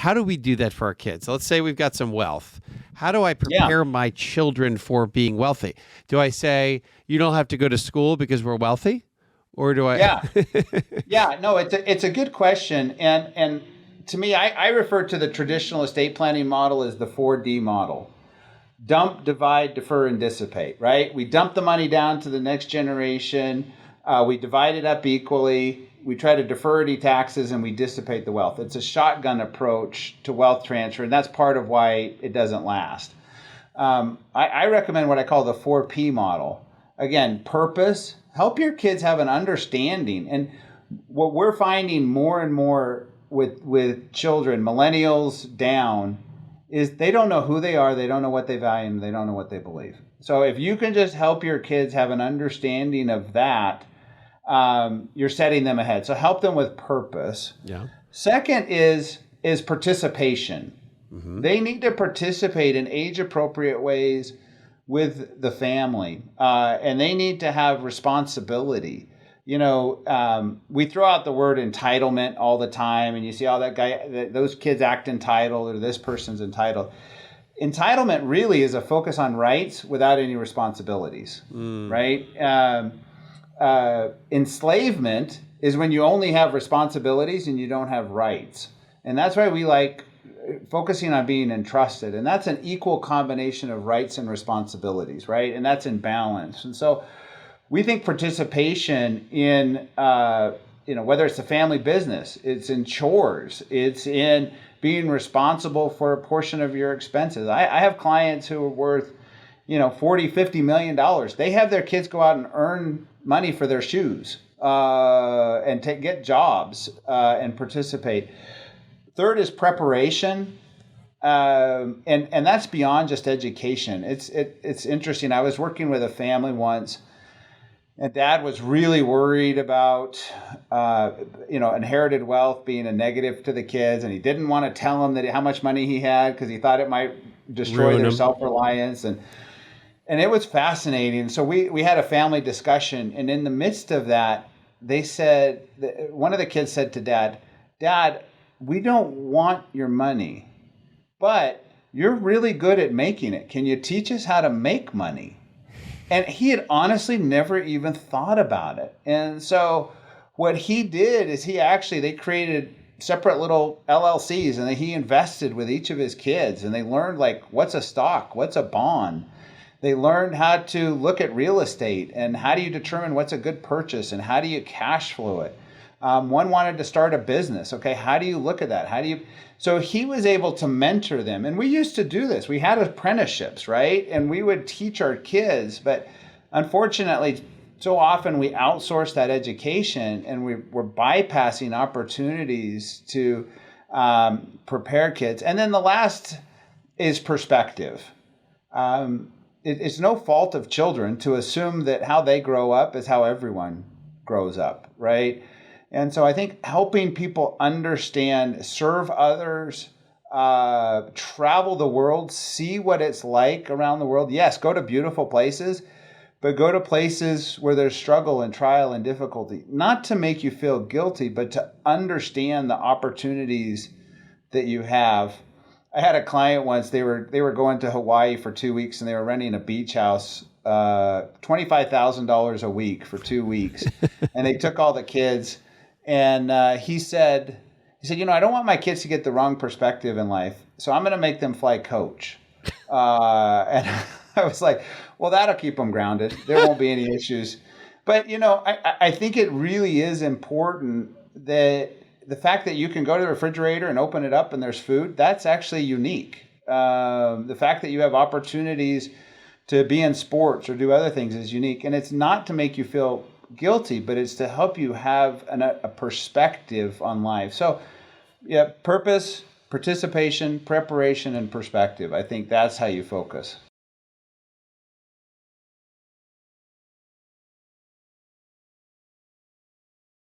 how do we do that for our kids? Let's say we've got some wealth. How do I Yeah. prepare my children for being wealthy? Do I say, you don't have to go to school because we're wealthy? Or do I? Yeah. Yeah. No, it's a good question. And to me, I refer to the traditional estate planning model as the 4D model. Dump, divide, defer, and dissipate, right? We dump the money down to the next generation. We divide it up equally. We try to defer any taxes and we dissipate the wealth. It's a shotgun approach to wealth transfer, and that's part of why it doesn't last. I recommend what I call the 4P model. Again, purpose, help your kids have an understanding. And what we're finding more and more with children, millennials down, is they don't know who they are, they don't know what they value, and they don't know what they believe. So if you can just help your kids have an understanding of that, you're setting them ahead. So help them with purpose. Yeah. Second is participation. Mm-hmm. They need to participate in age-appropriate ways with the family, and they need to have responsibility. You know, we throw out the word entitlement all the time, and you see, those kids act entitled, or this person's entitled. Entitlement really is a focus on rights without any responsibilities, right? Enslavement is when you only have responsibilities and you don't have rights. And that's why we like focusing on being entrusted. And that's an equal combination of rights and responsibilities, right? And that's in balance. And so we think participation in, whether it's a family business, it's in chores, it's in being responsible for a portion of your expenses. I have clients who are worth, $40, $50 million. They have their kids go out and earn money for their shoes and get jobs and participate. Third is preparation. And that's beyond just education. It's interesting. I was working with a family once, and dad was really worried about, inherited wealth being a negative to the kids. And he didn't want to tell them how much money he had because he thought it might destroy their self-reliance. And it was fascinating. So we had a family discussion. And in the midst of that, one of the kids said to Dad, we don't want your money, but you're really good at making it. Can you teach us how to make money? And he had honestly never even thought about it. And so what he did is they created separate little LLCs, and he invested with each of his kids, and they learned what's a stock, what's a bond. They learned how to look at real estate and how do you determine what's a good purchase and how do you cash flow it. One wanted to start a business. Okay, how do you look at that? So he was able to mentor them. And we used to do this. We had apprenticeships, right? And we would teach our kids. But unfortunately, so often we outsource that education and we're bypassing opportunities to prepare kids. And then the last is perspective. It's no fault of children to assume that how they grow up is how everyone grows up, right? And so I think helping people understand, serve others, travel the world, see what it's like around the world. Yes, go to beautiful places, but go to places where there's struggle and trial and difficulty, not to make you feel guilty, but to understand the opportunities that you have. I had a client once, they were going to Hawaii for 2 weeks and they were renting a beach house, $25,000 a week for 2 weeks. And they took all the kids. And he said, I don't want my kids to get the wrong perspective in life, so I'm going to make them fly coach. And I was like, well, that'll keep them grounded. There won't be any issues. But, I think it really is important that the fact that you can go to the refrigerator and open it up and there's food, that's actually unique. The fact that you have opportunities to be in sports or do other things is unique. And it's not to make you feel guilty, but it's to help you have a perspective on life. So purpose, participation, preparation, and perspective. I think that's how you focus.